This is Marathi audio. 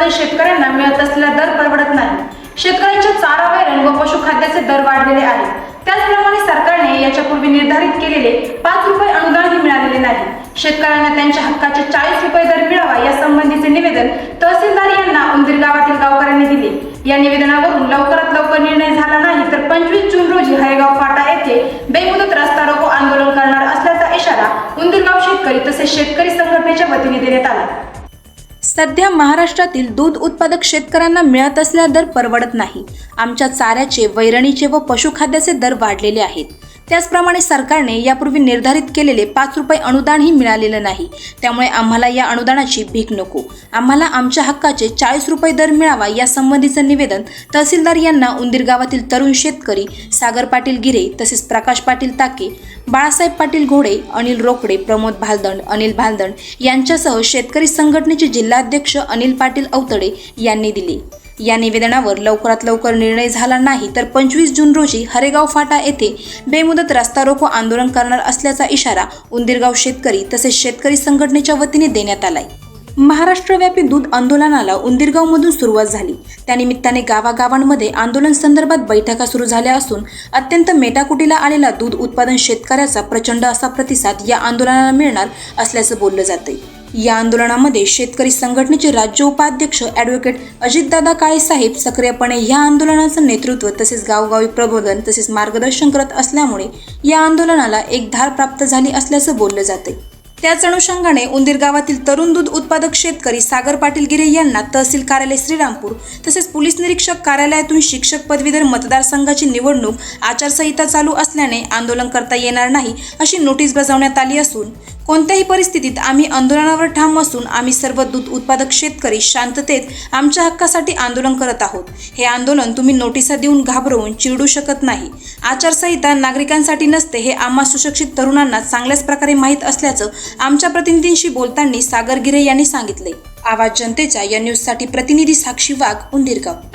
उत्पादन शेतकऱ्यांना मिळत असलेला दर परवडत नाही। शेतकऱ्यांच्या चारा, वैरण व पशुखाद्याचे दर वाढलेले आहेत। त्याचप्रमाणे सरकारने याच्यापूर्वी निर्धारित केलेले 5 रुपये अनुदानही मिळालेले नाही। शेतकऱ्यांना त्यांच्या हक्काचे 40 रुपये दर मिळावा यासंबंधीचे निवेदन तहसीलदार यांना उंदीर गावातील गावकऱ्यांनी दिले। या निवेदनावरून लवकरात लवकर निर्णय झाला नाही तर 25 जून रोजी हरेगाव फाटा येथे बेमुदत रस्ता रोको आंदोलन करणार असल्याचा इशारा उंदीर गाव शेतकरी तसेच शेतकरी संघटनेच्या वतीने देण्यात आला। सध्या महाराष्ट्रातील दूध उत्पादक शेतकऱ्यांना मिळत असलेला दर परवडत नाही। आमच्या चाऱ्याचे, वैरणीचे व पशुखाद्याचे दर वाढलेले आहेत। त्याचप्रमाणे सरकारने यापूर्वी निर्धारित केलेले 5 रुपये अनुदानही मिळालेलं नाही। त्यामुळे आम्हाला या अनुदानाची भीक नको। आम्हाला आमच्या हक्काचे 40 रुपये दर मिळावा यासंबंधीचं निवेदन तहसीलदार यांना उंदीर गावातील तरुण शेतकरी सागर पाटील गिरे तसेच प्रकाश पाटील ताके, बाळासाहेब पाटील घोडे, अनिल रोकडे, प्रमोद भालदंड, अनिल भालदंड यांच्यासह शेतकरी संघटनेचे जिल्हाध्यक्ष अनिल पाटील अवतडे यांनी दिले। या निवेदनावर लवकरात लवकर निर्णय झाला नाही तर 25 जून रोजी हरेगाव फाटा येथे बेमुदत रस्ता रोको आंदोलन करणार असल्याचा इशारा उंदीरगाव शेतकरी तसेच शेतकरी संघटनेच्या वतीने देण्यात आलाय। महाराष्ट्रव्यापी दूध आंदोलनाला उंदीरगावमधून सुरुवात झाली। त्यानिमित्ताने गावागावांमध्ये आंदोलन संदर्भात बैठका सुरू झाल्या असून अत्यंत मेटाकुटीला आलेला दूध उत्पादन शेतकऱ्याचा प्रचंड असा प्रतिसाद या आंदोलनाला मिळणार असल्याचं बोललं जातंय। या आंदोलनामध्ये शेतकरी संघटनेचे राज्य उपाध्यक्ष ॲडव्होकेट अजितदादा काळे साहेब सक्रियपणे या आंदोलनाचं नेतृत्व तसेच गावोगावी प्रबोधन तसेच मार्गदर्शन करत असल्यामुळे या आंदोलनाला एक धार प्राप्त झाली असल्याचं बोललं जाते। त्याच अनुषंगाने उंदीर गावातील तरुण दूध उत्पादक शेतकरी सागर पाटील गिरे यांना तहसील कार्यालय श्रीरामपूर तसेच पोलीस निरीक्षक कार्यालयातून शिक्षक पदवीधर मतदारसंघाची निवडणूक आचारसंहिता चालू असल्याने आंदोलन करता येणार नाही अशी नोटीस बजावण्यात आली असून कोणत्याही परिस्थितीत आम्ही आंदोलनावर ठाम असून आम्ही सर्व दूध उत्पादक शेतकरी शांततेत आमच्या हक्कासाठी आंदोलन करत आहोत। हे आंदोलन तुम्ही नोटिसा देऊन घाबरवून चिरडू शकत नाही। आचारसंहिता नागरिकांसाठी नसते हे आम्हा सुशिक्षित तरुणांना चांगल्याच प्रकारे माहीत असल्याचं आमच्या प्रतिनिधींशी बोलताना सागर गिरे यांनी सांगितले। आवाज जनतेचा या न्यूजसाठी प्रतिनिधी साक्षी वाघ, उंदीरगाव।